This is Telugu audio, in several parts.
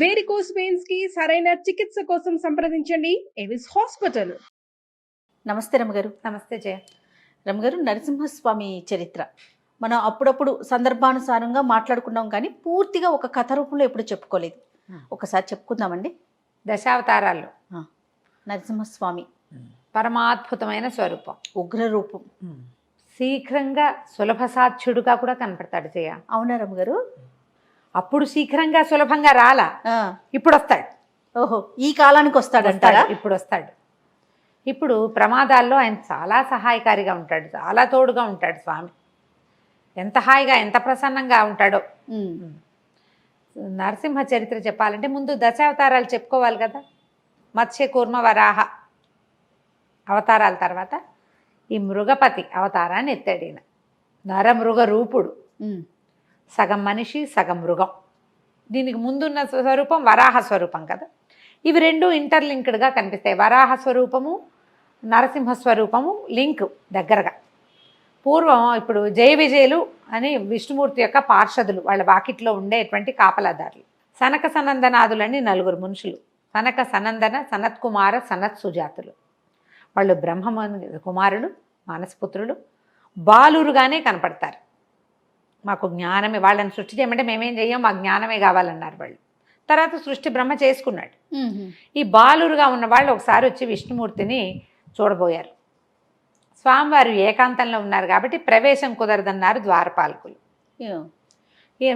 వేరికోస్ వెయిన్స్ కి సరైన చికిత్స కోసం సంప్రదించండి ఎవిస్ హాస్పిటల్. నమస్తే రమగారు. నమస్తే జయ. రమగారు, నరసింహస్వామి చరిత్ర మనం అప్పుడప్పుడు సందర్భానుసారంగా మాట్లాడుకున్నాం, కానీ పూర్తిగా ఒక కథ రూపంలో ఎప్పుడు చెప్పుకోలేదు. ఒకసారి చెప్పుకుందామండి. దశావతారాల్లో నరసింహస్వామి పరమాద్భుతమైన స్వరూపం, ఉగ్ర రూపం, శీఘ్రంగా సులభ సాధ్యుడుగా కూడా కనపడతాడు జయ. అవునా రమగారు? అప్పుడు శీఘ్రంగా సులభంగా రాలా, ఇప్పుడు వస్తాడు. ఓహో, ఈ కాలానికి వస్తాడంటారా? ఇప్పుడు వస్తాడు. ఇప్పుడు ప్రమాదాల్లో ఆయన చాలా సహాయకారిగా ఉంటాడు, చాలా తోడుగా ఉంటాడు స్వామి. ఎంత హాయిగా ఎంత ప్రసన్నంగా ఉంటాడో. నరసింహ చరిత్ర చెప్పాలంటే ముందు దశావతారాలు చెప్పుకోవాలి కదా. మత్స్య కూర్మ వరాహ అవతారాల తర్వాత ఈ మృగపతి అవతారాన్ని ఎత్తాడు ఈయన. నరమృగ రూపుడు, సగం మనిషి సగం మృగం. దీనికి ముందున్న స్వరూపం వరాహ స్వరూపం కదా. ఇవి రెండు ఇంటర్లింక్డ్గా కనిపిస్తాయి. వరాహ స్వరూపము నరసింహ స్వరూపము లింక్ దగ్గరగా. పూర్వం ఇప్పుడు జయ విజయులు అని విష్ణుమూర్తి యొక్క పార్షదులు, వాళ్ళ వాకిట్లో ఉండేటువంటి కాపలాదారులు. సనక సనందనాదులని నలుగురు మనుషులు. సనక సనందన సనత్కుమార సనత్ సుజాతులు. వాళ్ళు బ్రహ్మ కుమారులు, మానసపుత్రులు, బాలురుగానే కనపడతారు. మాకు జ్ఞానమే, వాళ్ళని సృష్టి చేయమంటే మేమేం చెయ్యం, మాకు జ్ఞానమే కావాలన్నారు వాళ్ళు. తర్వాత సృష్టి బ్రహ్మ చేసుకున్నాడు. ఈ బాలురుగా ఉన్న వాళ్ళు ఒకసారి వచ్చి విష్ణుమూర్తిని చూడబోయారు. స్వామివారు ఏకాంతంలో ఉన్నారు కాబట్టి ప్రవేశం కుదరదన్నారు ద్వారపాలకులు.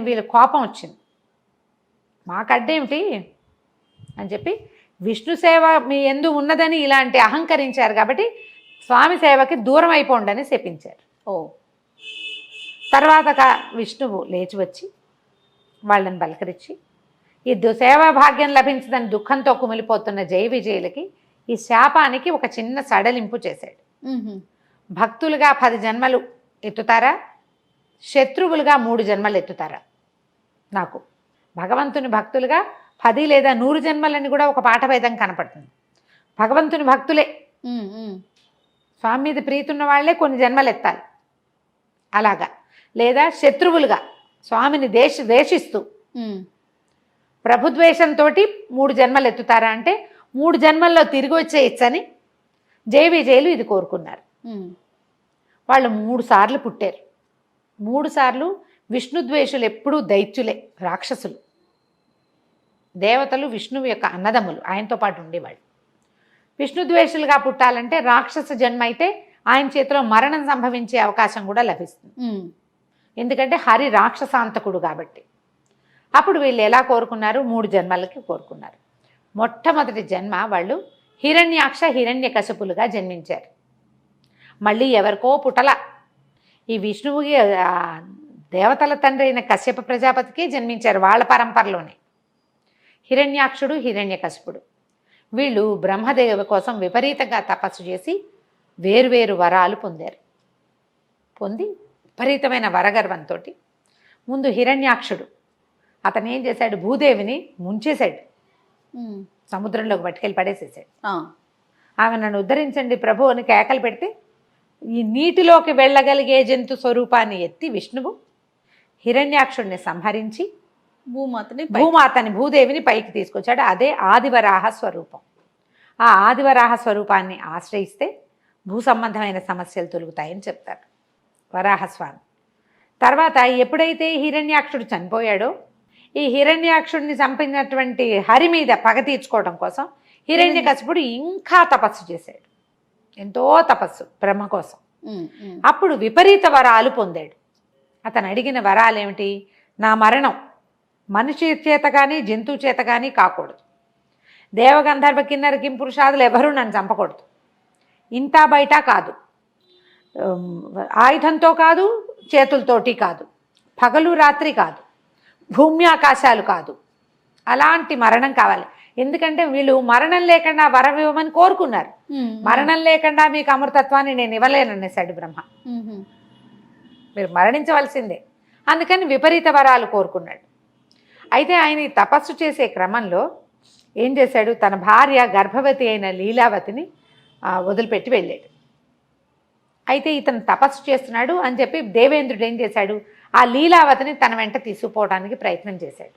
వీళ్ళ కోపం వచ్చింది, మాకడ్డేమిటి అని చెప్పి విష్ణు సేవ మీ ఎందు ఉన్నదని ఇలాంటి అహంకరించారు కాబట్టి స్వామి సేవకి దూరం అయిపోండని శపించారు. తర్వాత విష్ణువు లేచి వచ్చి వాళ్ళని బలకరించి ఈ సేవా భాగ్యం లభించదని దుఃఖంతో కుమిలిపోతున్న జయ విజయులకి ఈ శాపానికి ఒక చిన్న సడలింపు చేశాడు. భక్తులుగా 10 జన్మలు ఎత్తుతారా, శత్రువులుగా 3 జన్మలు ఎత్తుతారా? నాకు భగవంతుని భక్తులుగా 10 లేదా 100 జన్మలని కూడా ఒక పాఠభేదం కనపడుతుంది. భగవంతుని భక్తులే, స్వామి మీద ప్రీతున్న వాళ్ళే కొన్ని జన్మలు ఎత్తాలి అలాగా. లేదా శత్రువులుగా స్వామిని ద్వేషిస్తూ ప్రభుద్వేషంతో 3 జన్మలు ఎత్తుతారా అంటే 3 జన్మల్లో తిరిగి వచ్చేయచ్చని జయ విజయులు ఇది కోరుకున్నారు. వాళ్ళు 3 సార్లు పుట్టారు. 3 సార్లు విష్ణుద్వేషులు ఎప్పుడూ దైత్యులే, రాక్షసులు. దేవతలు విష్ణువు యొక్క అన్నదమ్ములు, ఆయనతో పాటు ఉండేవాళ్ళు. విష్ణుద్వేషులుగా పుట్టాలంటే రాక్షస జన్మ అయితే ఆయన చేతిలో మరణం సంభవించే అవకాశం కూడా లభిస్తుంది. ఎందుకంటే హరి రాక్షసాంతకుడు కాబట్టి. అప్పుడు వీళ్ళు ఎలా కోరుకున్నారు? 3 జన్మలకి కోరుకున్నారు. మొట్టమొదటి జన్మ వాళ్ళు హిరణ్యాక్ష హిరణ్యకశపులుగా జన్మించారు. మళ్ళీ ఎవరికో పుటల, ఈ విష్ణువుకి దేవతల తండ్రి అయిన కశ్యప ప్రజాపతికి జన్మించారు. వాళ్ళ పరంపరలోనే హిరణ్యాక్షుడు హిరణ్యకశపుడు. వీళ్ళు బ్రహ్మదేవ కోసం విపరీతంగా తపస్సు చేసి వేరువేరు వరాలు పొందారు. పొంది విపరీతమైన వరగర్వంతో ముందు హిరణ్యాక్షుడు అతను ఏం చేశాడు? భూదేవిని ముంచేశాడు, సముద్రంలోకి పట్టుకెళ్ళి పడేసేసాడు. ఆమె నన్ను ఉద్ధరించండి ప్రభు అని కేకలు పెడితే ఈ నీటిలోకి వెళ్ళగలిగే జంతు స్వరూపాన్ని ఎత్తి విష్ణువు హిరణ్యాక్షుడిని సంహరించి భూమాతని భూదేవిని పైకి తీసుకొచ్చాడు. అదే ఆదివరాహ స్వరూపం. ఆ ఆదివరాహ స్వరూపాన్ని ఆశ్రయిస్తే భూ సంబంధమైన సమస్యలు తొలుగుతాయని చెప్తారు వరాహస్వామి. తర్వాత ఎప్పుడైతే హిరణ్యాక్షుడు చనిపోయాడో ఈ హిరణ్యాక్షుడిని చంపినటువంటి హరి మీద పగ తీర్చుకోవడం కోసం హిరణ్యకశిపుడు ఇంకా తపస్సు చేశాడు, ఎంతో తపస్సు బ్రహ్మ కోసం. అప్పుడు విపరీత వరాలు పొందాడు. అతను అడిగిన వరాలు ఏమిటి? నా మరణం మనిషి చేత కానీ జంతువు చేత కానీ కాకూడదు. దేవగంధర్వ కిన్నర కింపురుషాదులు ఎవరూ నన్ను చంపకూడదు. ఇంత బయట కాదు, ఆయుధంతో కాదు, చేతులతోటి కాదు, పగలు రాత్రి కాదు, భూమి ఆకాశాలు కాదు, అలాంటి మరణం కావాలి. ఎందుకంటే వీళ్ళు మరణం లేకుండా వరం ఇవ్వమని కోరుకున్నారు. మరణం లేకుండా మీకు అమృతత్వాన్ని నేను ఇవ్వలేననేసాడు బ్రహ్మ. మీరు మరణించవలసిందే. అందుకని విపరీత వరాలు కోరుకున్నాడు. అయితే ఆయన తపస్సు చేసే క్రమంలో ఏం చేశాడు? తన భార్య గర్భవతి అయిన లీలావతిని వదిలిపెట్టి వెళ్ళాడు. అయితే ఇతను తపస్సు చేస్తున్నాడు అని చెప్పి దేవేంద్రుడు ఏం చేశాడు? ఆ లీలావతిని తన వెంట తీసుకుపోవడానికి ప్రయత్నం చేశాడు.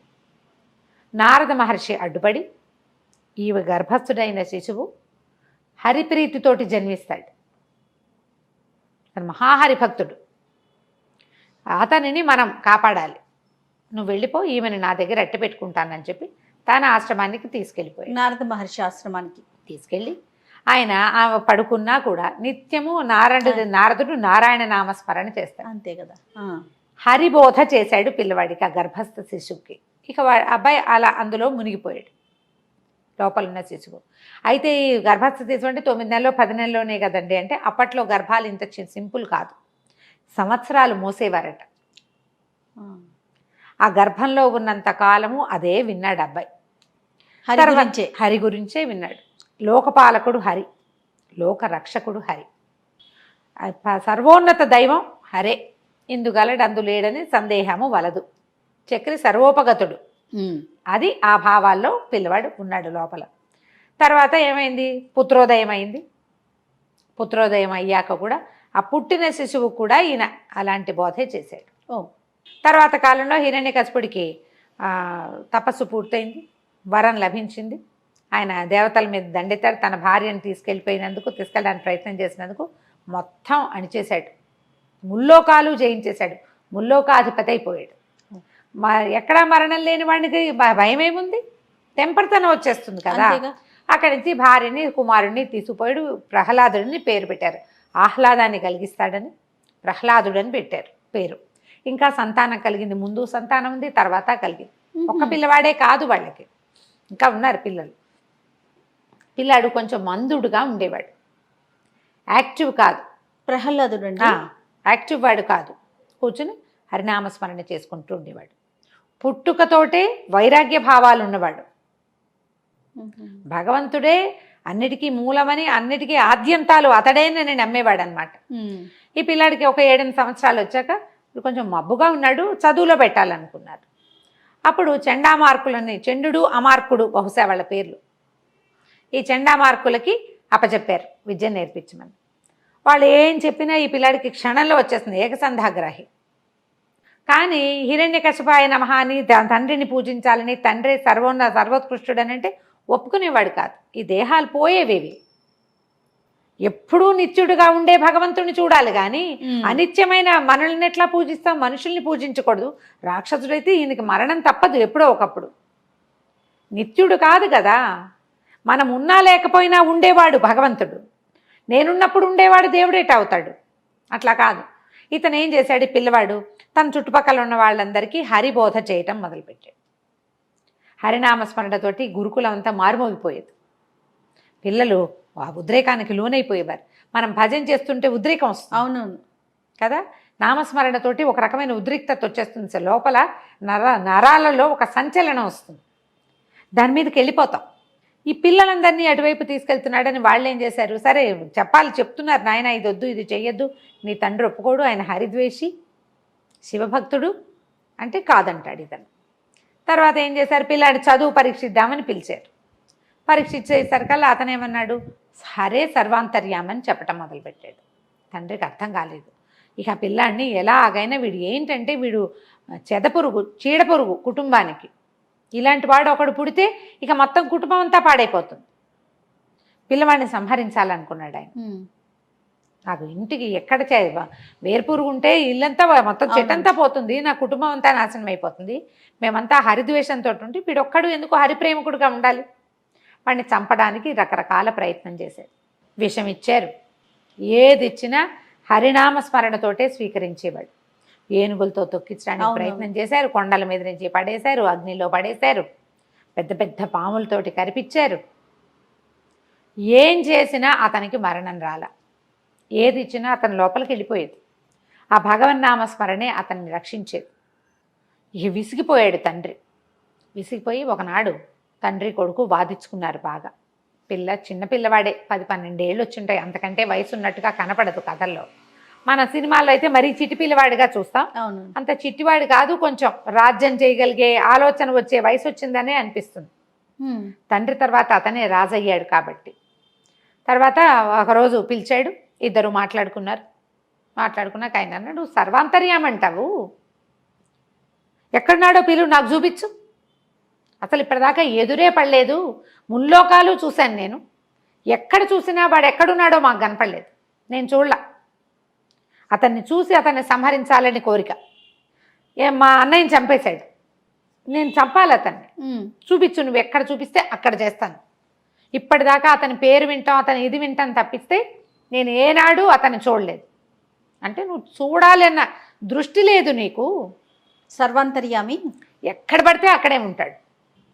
నారద మహర్షి అడ్డుపడి ఈమె గర్భస్థుడైన శిశువు హరిప్రీతితోటి జన్మిస్తాడు. మహాహరి భక్తుడు, అతనిని మనం కాపాడాలి, నువ్వు వెళ్ళిపో, ఈమెను నా దగ్గర అట్టి పెట్టుకుంటానని చెప్పి తన ఆశ్రమానికి తీసుకెళ్ళిపోయాడు. నారద మహర్షి ఆశ్రమానికి తీసుకెళ్ళి ఆయన ఆమె పడుకున్నా కూడా నిత్యము నారదుడు నారాయణ నామస్మరణ చేస్తాడు. అంతే కదా. హరిబోధ చేశాడు పిల్లవాడికి, ఆ గర్భస్థ శిశువుకి. ఇక అబ్బాయి అలా అందులో మునిగిపోయాడు, లోపల ఉన్న శిశువు. అయితే ఈ గర్భస్థ శిశువు అంటే 9 నెలలో 10 నెలలోనే కదండి అంటే, అప్పట్లో గర్భాలు ఇంత సింపుల్ కాదు, సంవత్సరాలు మోసేవారట. ఆ గర్భంలో ఉన్నంత కాలము అదే విన్నాడు అబ్బాయి. హరి గురించే విన్నాడు. లోకపాలకుడు హరి, లోక రక్షకుడు హరి, సర్వోన్నత దైవం హరే, ఇందుగలడు అందులేడని సందేహము వలదు. చక్రి సర్వోపగతుడు, అది ఆ భావాల్లో పిల్లవాడు ఉన్నాడు లోపల. తర్వాత ఏమైంది, పుత్రోదయం అయింది. పుత్రోదయం అయ్యాక కూడా ఆ పుట్టిన శిశువు కూడా ఈయన అలాంటి బోధే చేశాడు. తర్వాత కాలంలో హిరణ్యకశిపుడికి తపస్సు పూర్తయింది, వరం లభించింది. ఆయన దేవతల మీద దండెత్తాడు. తన భార్యను తీసుకెళ్ళడానికి ప్రయత్నం చేసినందుకు మొత్తం అణిచేశాడు, ముల్లోకాలు జయించేశాడు, ముల్లోకాధిపతి అయిపోయాడు. ఎక్కడా మరణం లేని వాడికి భయం ఏముంది, తెంపరితనం వచ్చేస్తుంది కదా. అక్కడి నుంచి భార్యని కుమారుడిని తీసుకుపోయాడు. ప్రహ్లాదుడిని పేరు పెట్టారు, ఆహ్లాదాన్ని కలిగిస్తాడని ప్రహ్లాదుడని పెట్టారు పేరు. ఇంకా సంతానం కలిగింది, ముందు సంతానం ఉంది, తర్వాత కలిగింది. ఒక్క పిల్లవాడే కాదు, వాళ్ళకి ఇంకా ఉన్నారు పిల్లలు. పిల్లాడు కొంచెం మందుడుగా ఉండేవాడు, యాక్టివ్ కాదు. ప్రహ్లాదుడు యాక్టివ్ వాడు కాదు, కూర్చుని హరినామస్మరణ చేసుకుంటూ ఉండేవాడు. పుట్టుకతోటే వైరాగ్య భావాలు ఉన్నవాడు. భగవంతుడే అన్నిటికీ మూలమని, అన్నిటికీ ఆద్యంతాలు అతడేనని నమ్మేవాడు అనమాట. ఈ పిల్లాడికి ఒక 7-8 సంవత్సరాలు వచ్చాక కొంచెం మబ్బుగా ఉన్నాడు, చదువులో పెట్టాలనుకున్నారు. అప్పుడు చండామార్కులని, చండు అమార్కుడు బహుశా వాళ్ళ పేర్లు, ఈ చండామార్కులకి అప్పచెప్పారు విద్య నేర్పించమని. వాళ్ళు ఏం చెప్పినా ఈ పిల్లాడికి క్షణంలో వచ్చేస్తుంది, ఏకసంధాగ్రాహి. కానీ హిరణ్యకశిపాయ నమః అని తండ్రిని పూజించాలని, తండ్రి సర్వోత్కృష్టుడని అంటే ఒప్పుకునేవాడు కాదు. ఈ దేహాలు పోయేవేవి, ఎప్పుడూ నిత్యుడుగా ఉండే భగవంతుడిని చూడాలి కానీ అనిత్యమైన మనల్ని ఎట్లా పూజిస్తాం, మనుషుల్ని పూజించకూడదు. రాక్షసుడైతే ఈయనకి మరణం తప్పదు ఎప్పుడో ఒకప్పుడు, నిత్యుడు కాదు కదా. మనం ఉన్నా లేకపోయినా ఉండేవాడు భగవంతుడు, నేనున్నప్పుడు ఉండేవాడు దేవుడేట అవుతాడు, అట్లా కాదు. ఇతను ఏం చేశాడు, పిల్లవాడు తన చుట్టుపక్కల ఉన్న వాళ్ళందరికీ హరిబోధ చేయటం మొదలుపెట్టాడు. హరినామస్మరణతోటి గురుకులం అంతా మారుమోగిపోయేది. పిల్లలు ఆ ఉద్రేకానికి లోనైపోయేవారు. మనం భజన చేస్తుంటే ఉద్రేకం వస్తుంది, అవునవును కదా. నామస్మరణతోటి ఒక రకమైన ఉద్రిక్తత వచ్చేస్తుంది, లోపల నరాలలో ఒక సంచలనం వస్తుంది, దాని మీదకి వెళ్ళిపోతాం. ఈ పిల్లలందరినీ అటువైపు తీసుకెళ్తున్నాడని వాళ్ళు ఏం చేశారు, సరే చెప్తున్నారు, నాయన ఇది వద్దు, ఇది చెయ్యొద్దు, నీ తండ్రి ఒప్పుకోడు, ఆయన హరిద్వేషి శివభక్తుడు అంటే కాదంటాడు ఇతను. తర్వాత ఏం చేశారు, పిల్లాడి చదువు పరీక్షిద్దామని పిలిచారు. పరీక్షించేసరికల్లా అతను ఏమన్నాడు, హరే సర్వాంతర్యామని చెప్పటం మొదలుపెట్టాడు. తండ్రికి అర్థం కాలేదు. ఇక పిల్లాడిని ఎలాగైనా, వీడు ఏంటంటే వీడు చెదపురుగు, చీడపురుగు కుటుంబానికి, ఇలాంటి వాడు ఒకడు పుడితే ఇక మొత్తం కుటుంబం అంతా పాడైపోతుంది. పిల్లవాడిని సంహరించాలనుకున్నాడు ఆయన. నాకు ఇంటికి ఎక్కడ వేర్పురుగు ఉంటే ఇల్లంతా మొత్తం చెట్టంతా పోతుంది, నా కుటుంబం అంతా నాశనం అయిపోతుంది, మేమంతా హరిద్వేషంతో ఉంటే వీడొక్కడు ఎందుకు హరిప్రేమికుడుగా ఉండాలి. వాడిని చంపడానికి రకరకాల ప్రయత్నం చేశారు, విషం ఇచ్చారు, ఏది ఇచ్చినా హరినామస్మరణతోటే స్వీకరించేవాడు. ఏనుగులతో తొక్కించడానికి ప్రయత్నం చేశారు, కొండల మీద నుంచి పడేశారు, అగ్నిలో పడేశారు, పెద్ద పెద్ద పాములతోటి కరిపించారు. ఏం చేసినా అతనికి మరణం రాల, ఏది ఇచ్చినా అతని లోపలికి వెళ్ళిపోయేది. ఆ భగవన్నామస్మరణే అతన్ని రక్షించేది. ఇక విసిగిపోయాడు తండ్రి. విసిగిపోయి ఒకనాడు తండ్రి కొడుకు వాదించుకున్నారు బాగా. చిన్న పిల్లవాడే, 10-12 ఏళ్ళు వచ్చుంటాయి, అంతకంటే వయసు ఉన్నట్టుగా కనపడదు కథల్లో. మన సినిమాల్లో అయితే మరీ చిట్టి పిల్లవాడిగా చూస్తాం, అంత చిట్టివాడు కాదు, కొంచెం రాజ్యం చేయగలిగే ఆలోచన వచ్చే వయసు వచ్చిందనే అనిపిస్తుంది. తండ్రి తర్వాత అతనే రాజయ్యాడు కాబట్టి. తర్వాత ఒకరోజు పిలిచాడు, ఇద్దరు మాట్లాడుకున్నాక ఆయన అన్నాడు, సర్వాంతర్యామంటావు, ఎక్కడున్నాడో పిలువు, నాకు చూపించు. అసలు ఇప్పటిదాకా ఎదురే పడలేదు, ముల్లోకాలు చూశాను నేను, ఎక్కడ చూసినా వాడు ఎక్కడున్నాడో మాకు కనపడలేదు, నేను చూడలా. అతన్ని చూసి అతన్ని సంహరించాలని కోరిక. మా అన్నయ్యని చంపేశాడు, నేను చంపాలి అతన్ని, చూపించు, నువ్వు ఎక్కడ చూపిస్తే అక్కడ చేస్తాను. ఇప్పటిదాకా అతని పేరు వింటాం, అతని ఇది వింటాం తప్పిస్తే నేను ఏనాడు అతన్ని చూడలేదు. అంటే నువ్వు చూడాలన్న దృష్టి లేదు నీకు. సర్వాంతర్యామి, ఎక్కడ పడితే అక్కడే ఉంటాడు.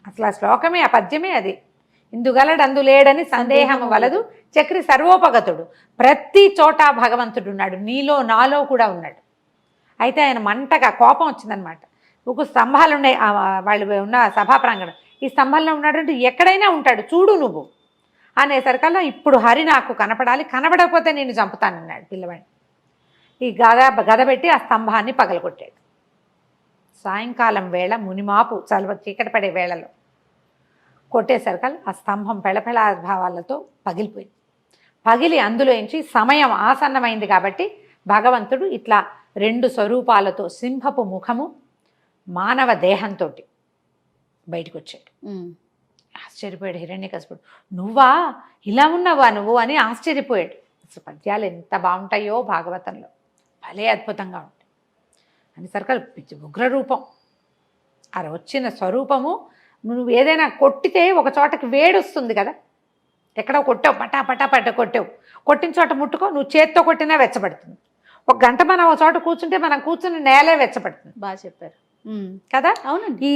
అసలు ఆ శ్లోకమే, ఆ పద్యమే అది. ఇందుగలడు అందులేడని సందేహం వలదు చక్రి సర్వోపగతుడు. ప్రతి చోట భగవంతుడు ఉన్నాడు, నీలో నాలో కూడా ఉన్నాడు. అయితే ఆయన మంటగా కోపం వచ్చిందనమాట. ఒక స్తంభాలు ఉన్నాయి, వాళ్ళు ఉన్న సభా ప్రాంగణం, ఈ స్తంభంలో ఉన్నాడంటే ఎక్కడైనా ఉంటాడు, చూడు నువ్వు అనేసరికల్లా ఇప్పుడు హరి నాకు కనపడాలి, కనపడకపోతే నేను చంపుతానన్నాడు పిల్లవాడిని. ఈ గద పెట్టి ఆ స్తంభాన్ని పగలగొట్టాడు. సాయంకాలం వేళ మునిమాపు చలవ చీకటి పడే వేళలో కొట్టేసరికల్ ఆ స్తంభం పెళపెళాభావాలతో పగిలిపోయింది. పగిలి అందులోంచి సమయం ఆసన్నమైంది కాబట్టి భగవంతుడు ఇట్లా 2 స్వరూపాలతో, సింహపు ముఖము, మానవ దేహంతో బయటకు వచ్చాడు. ఆశ్చర్యపోయాడు హిరణ్యకశిపుడు. నువ్వా, ఇలా ఉన్నావా నువ్వు అని ఆశ్చర్యపోయాడు. అసలు పద్యాలు ఎంత బాగుంటాయో భాగవతంలో, భలే అద్భుతంగా ఉంటాయి అని సరికల్ ఉగ్రరూపం. అది వచ్చిన స్వరూపము, నువ్వు ఏదైనా కొట్టితే ఒక చోటకి వేడొస్తుంది కదా, ఎక్కడో కొట్టావు, పటా పటా పట్ట కొట్టావు, కొట్టిన చోట ముట్టుకో, నువ్వు చేత్తో కొట్టినా వెచ్చబడుతుంది. ఒక గంట మనం ఒక చోట కూర్చుంటే మనం కూర్చుని నేలే వెచ్చబడుతుంది. బాగా చెప్పారు కదా. అవునండి. ఈ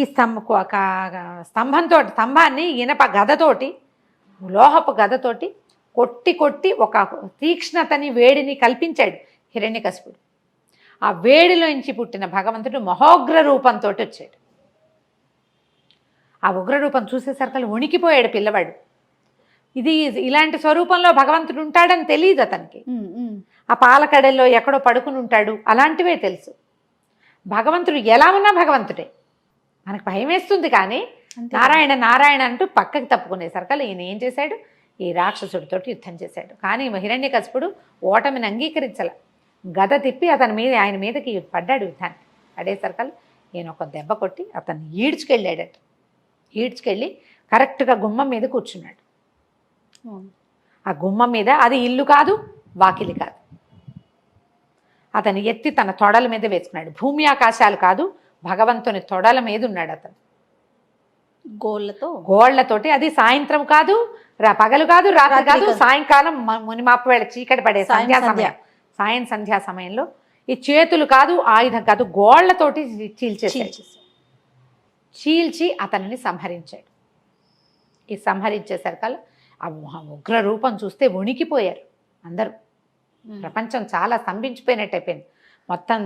స్తంభాన్ని ఇనప గదతోటి, లోహపు గదతోటి కొట్టి కొట్టి ఒక తీక్ష్ణతని, వేడిని కల్పించాడు హిరణ్యకశిపుడు. ఆ వేడిలోంచి పుట్టిన భగవంతుడు మహోగ్ర రూపంతో వచ్చాడు. ఆ ఉగ్రరూపం చూసేసరికి వణికిపోయాడు పిల్లవాడు. ఇది ఇలాంటి స్వరూపంలో భగవంతుడు ఉంటాడని తెలియదు అతనికి. ఆ పాలకడల్లో ఎక్కడో పడుకుని ఉంటాడు, అలాంటివే తెలుసు. భగవంతుడు ఎలా ఉన్నా భగవంతుడే. మనకు భయం వేస్తుంది కానీ నారాయణ నారాయణ అంటూ పక్కకి తప్పుకునేసరికి ఈయన ఏం చేశాడు, ఈ రాక్షసుడితో యుద్ధం చేశాడు. కానీ హిరణ్యకశిపుడు ఓటమిని అంగీకరించాల. గద తిప్పి ఆయన మీదకి పడ్డాడు యుద్ధాన్ని. పడేసరికి ఈయన ఒక దెబ్బ కొట్టి అతన్ని ఈడ్చుకెళ్ళాడట. ఈడ్చుకెళ్ళి కరెక్ట్గా గుమ్మం మీద కూర్చున్నాడు. ఆ గుమ్మం మీద, అది ఇల్లు కాదు, వాకిలి కాదు, అతను ఎత్తి తన తొడల మీద వేసుకున్నాడు. భూమి ఆకాశాలు కాదు, భగవంతుని తొడల మీద ఉన్నాడు అతను, గోళ్లతోటి. అది సాయంత్రం కాదు, పగలు కాదు, రాత్రి కాదు, సాయంకాలం మునిమాపు వేళ చీకటి పడే సంధ్యా సమయంలో. ఈ చేతులు కాదు, ఆయుధం కాదు, గోళ్లతోటి చీల్చి అతనిని సంహరించాడు. ఈ సంహరించేసరికల్లా ఆ ఉగ్ర రూపం చూస్తే వణికిపోయారు అందరూ. ప్రపంచం చాలా స్తంభించిపోయినట్టు అయిపోయింది. మొత్తం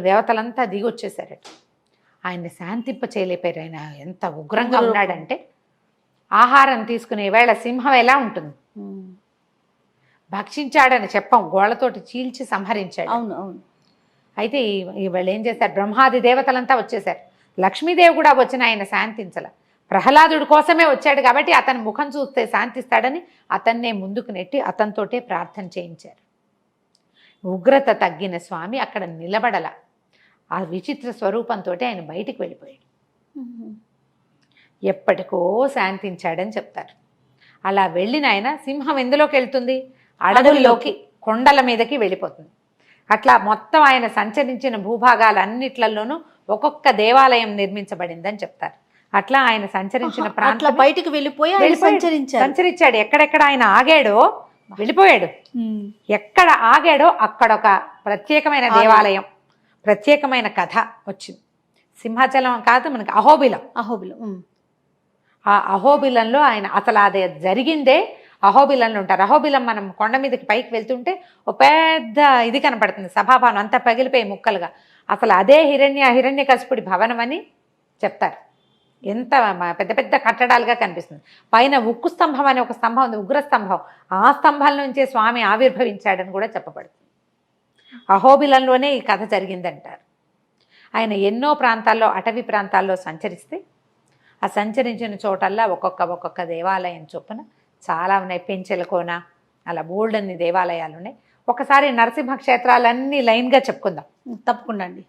దేవతలంతా దిగి వచ్చేసారట. ఆయన్ని శాంతింప చేయలేపారు. ఆయన ఎంత ఉగ్రంగా ఉన్నాడంటే, ఆహారం తీసుకునే వేళ సింహం ఎలా ఉంటుంది, భక్షించాడని చెప్పం, గోళ్లతోటి చీల్చి సంహరించాడు. అవును అవును. అయితే వాళ్ళు ఏం చేశారు, బ్రహ్మాది దేవతలంతా వచ్చేసారు. లక్ష్మీదేవి కూడా వచ్చిన ఆయన శాంతించల. ప్రహ్లాదుడి కోసమే వచ్చాడు కాబట్టి అతని ముఖం చూస్తే శాంతిస్తాడని అతన్నే ముందుకు నెట్టి అతనితోటే ప్రార్థన చేయించారు. ఉగ్రత తగ్గిన స్వామి అక్కడ నిలబడల. ఆ విచిత్ర స్వరూపంతో ఆయన బయటికి వెళ్ళిపోయాడు. ఎప్పటికో శాంతించాడని చెప్తారు. అలా వెళ్ళిన ఆయన సింహం ఎందులోకి వెళ్తుంది, అడవుల్లోకి, కొండల మీదకి వెళ్ళిపోతుంది. అట్లా మొత్తం ఆయన సంచరించిన భూభాగాలన్నిట్లలోనూ ఒక్కొక్క దేవాలయం నిర్మించబడిందని చెప్తారు. అట్లా ఆయన సంచరించిన ప్రాంతం బయటికి వెళ్ళిపోయి సంచరించాడు. ఎక్కడెక్కడ ఆయన ఆగాడో వెళ్ళిపోయాడు. ఎక్కడ ఆగాడో అక్కడ ఒక ప్రత్యేకమైన దేవాలయం, ప్రత్యేకమైన కథ వచ్చింది. సింహాచలం కాదు, మనకి అహోబిలం. ఆ అహోబిలంలో ఆయన అసలు అదే జరిగిందే అహోబిలంలో ఉంటారు. అహోబిలం మనం కొండ మీదకి పైకి వెళ్తుంటే ఒక పెద్ద ఇది కనపడుతుంది, సభాభవనం అంతా పగిలిపోయి ముక్కలుగా. అసలు అదే హిరణ్యకశిపుడి భవనం అని చెప్తారు. ఎంత పెద్ద పెద్ద కట్టడాలుగా కనిపిస్తుంది. పైన ఉక్కు స్తంభం అనే ఒక స్తంభం ఉంది, ఉగ్రస్తంభం. ఆ స్తంభం నుంచే స్వామి ఆవిర్భవించాడని కూడా చెప్పబడుతుంది. అహోబిలంలోనే ఈ కథ జరిగిందంటారు. ఆయన ఎన్నో ప్రాంతాల్లో, అటవీ ప్రాంతాల్లో సంచరిస్తే ఆ సంచరించిన చోటల్లా ఒక్కొక్క దేవాలయం చొప్పున చాలా ఉన్నాయి. పెంచెలకోన అలా బోల్డన్ని దేవాలయాలు ఉన్నాయి. ఒకసారి నరసింహ క్షేత్రాలన్నీ లైన్గా చెప్పుకుందాం. తప్పకుండా అండి.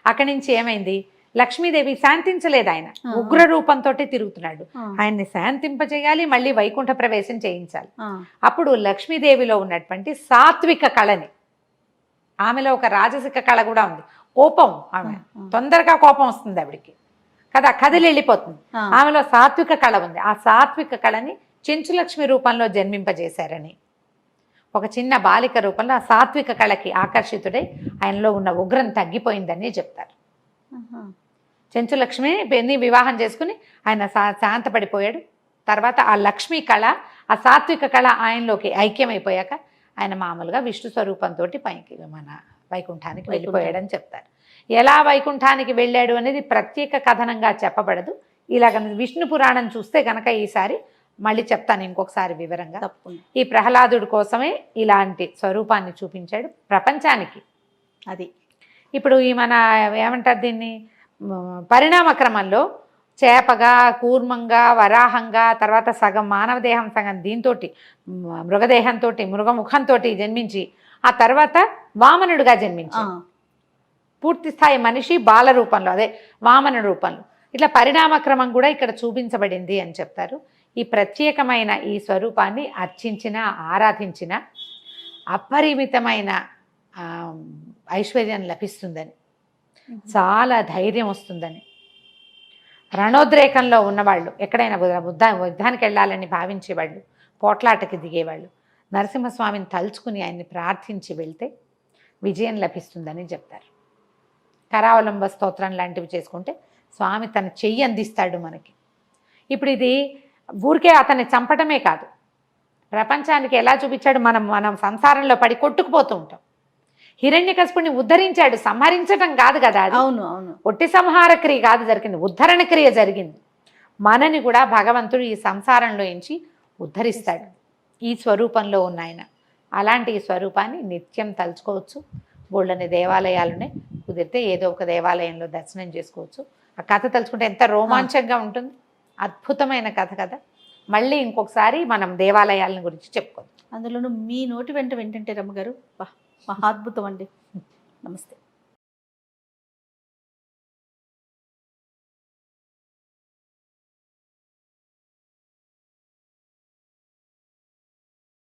అక్కడి నుంచి ఏమైంది, లక్ష్మీదేవి శాంతించలేదు, ఆయన ఉగ్ర రూపంతో తిరుగుతున్నాడు. ఆయన్ని శాంతింపజేయాలి, మళ్ళీ వైకుంఠ ప్రవేశం చేయించాలి. అప్పుడు లక్ష్మీదేవిలో ఉన్నటువంటి సాత్విక కళని, ఆమెలో ఒక రాజసిక కళ కూడా ఉంది, కోపం, ఆమె తొందరగా కోపం వస్తుంది ఆవిడికి కదా, కదిలి వెళ్ళిపోతుంది. ఆమెలో సాత్విక కళ ఉంది. ఆ సాత్విక కళని చెంచులక్ష్మి రూపంలో జన్మింపజేశారని, ఒక చిన్న బాలిక రూపంలో ఆ సాత్విక కళకి ఆకర్షితుడై ఆయనలో ఉన్న ఉగ్రం తగ్గిపోయిందని చెప్తారు. చెంచులక్ష్మిని వివాహం చేసుకుని ఆయన శాంతపడిపోయాడు. తర్వాత ఆ లక్ష్మీ కళ, ఆ సాత్విక కళ ఆయనలోకి ఐక్యమైపోయాక ఆయన మామూలుగా విష్ణు స్వరూపంతో పైకి మన వైకుంఠానికి వెళ్ళిపోయాడని చెప్తారు. ఎలా వైకుంఠానికి వెళ్ళాడు అనేది ప్రత్యేక కథనంగా చెప్పబడదు. ఇలాగ విష్ణు పురాణం చూస్తే కనుక ఈసారి మళ్ళీ చెప్తాను ఇంకొకసారి వివరంగా. ఈ ప్రహ్లాదుడి కోసమే ఇలాంటి స్వరూపాన్ని చూపించాడు ప్రపంచానికి. అది ఇప్పుడు ఈ మన ఏమంటారు దీన్ని, పరిణామ క్రమంలో చేపగా, కూర్మంగా, వరాహంగా, తర్వాత సగం మానవ దేహం, సగం దీంతో మృగదేహంతో, మృగముఖంతో జన్మించి ఆ తర్వాత వామనుడిగా జన్మించాడు. పూర్తి స్థాయి మనిషి బాల రూపంలో, అదే వామన రూపంలో. ఇట్లా పరిణామక్రమం కూడా ఇక్కడ చూపించబడింది అని చెప్తారు. ఈ ప్రత్యేకమైన ఈ స్వరూపాన్ని అర్చించిన, ఆరాధించిన అపరిమితమైన ఐశ్వర్యం లభిస్తుందని, చాలా ధైర్యం వస్తుందని, రణోద్రేకంలో ఉన్నవాళ్ళు, ఎక్కడైనా యుద్ధానికి వెళ్ళాలని భావించేవాళ్ళు, పోట్లాటకి దిగేవాళ్ళు నరసింహస్వామిని తలుచుకుని ఆయన్ని ప్రార్థించి వెళ్తే విజయం లభిస్తుందని చెప్తారు. కరావలంబ స్తోత్రం లాంటివి చేసుకుంటే స్వామి తన చెయ్యి అందిస్తాడు మనకి. ఇప్పుడు ఇది ఊరికే అతన్ని చంపటమే కాదు, ప్రపంచానికి ఎలా చూపించాడు, మనం సంసారంలో పడి కొట్టుకుపోతూ ఉంటాం. హిరణ్యకశిపుడిని ఉద్ధరించాడు, సంహరించటం కాదు కదా అది. అవును అవును, ఒట్టి సంహార క్రియ కాదు జరిగింది, ఉద్ధరణ క్రియ జరిగింది. మనని కూడా భగవంతుడు ఈ సంసారంలో నుంచి ఉద్ధరిస్తాడు ఈ స్వరూపంలో ఉన్న ఆయన. అలాంటి ఈ స్వరూపాన్ని నిత్యం తలుచుకోవచ్చు. బోళ్ళని దేవాలయాలునే, కుదిరితే ఏదో ఒక దేవాలయంలో దర్శనం చేసుకోవచ్చు. ఆ కథ తలుచుకుంటే ఎంత రోమాంచంగా ఉంటుంది, అద్భుతమైన కథ కదా. మళ్ళీ ఇంకొకసారి మనం దేవాలయాలను గురించి చెప్పుకోవచ్చు. అందులోనూ మీ నోటి వెంట వింటుంటే రమ్మగారు మహాద్భుతం అండి. నమస్తే.